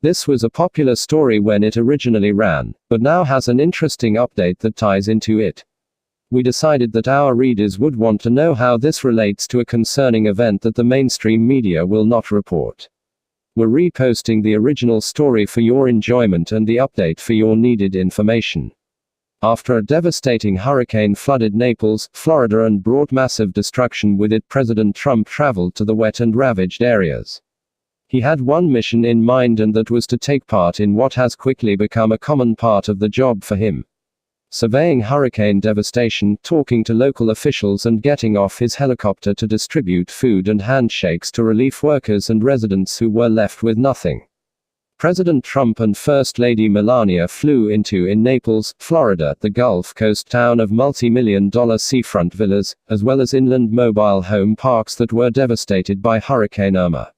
This was a popular story when it originally ran, but now has an interesting update that ties into it. We decided that our readers would want to know how this relates to a concerning event that the mainstream media will not report. We're reposting the original story for your enjoyment and the update for your needed information. After a devastating hurricane flooded Naples, Florida and brought massive destruction with it, President Trump traveled to the wet and ravaged areas. He had one mission in mind, and that was to take part in what has quickly become a common part of the job for him. Surveying hurricane devastation, talking to local officials, and getting off his helicopter to distribute food and handshakes to relief workers and residents who were left with nothing. President Trump and First Lady Melania flew into in Naples, Florida, the Gulf Coast town of multi-million-dollar seafront villas, as well as inland mobile home parks that were devastated by Hurricane Irma.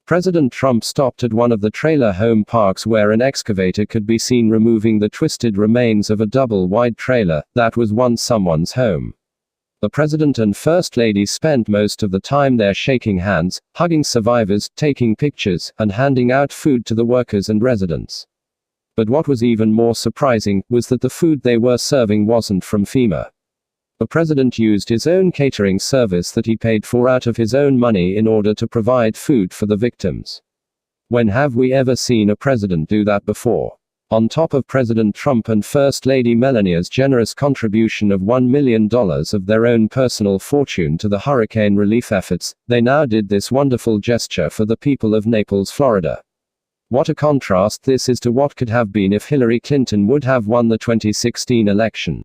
President Trump stopped at one of the trailer home parks where an excavator could be seen removing the twisted remains of a double-wide trailer that was once someone's home. The President and First Lady spent most of the time there shaking hands, hugging survivors, taking pictures, and handing out food to the workers and residents. But what was even more surprising was that the food they were serving wasn't from FEMA. The President used his own catering service that he paid for out of his own money in order to provide food for the victims. When have we ever seen a president do that before? On top of President Trump and First Lady Melania's generous contribution of $1 million of their own personal fortune to the hurricane relief efforts, they now did this wonderful gesture for the people of Naples, Florida. What a contrast this is to what could have been if Hillary Clinton would have won the 2016 election.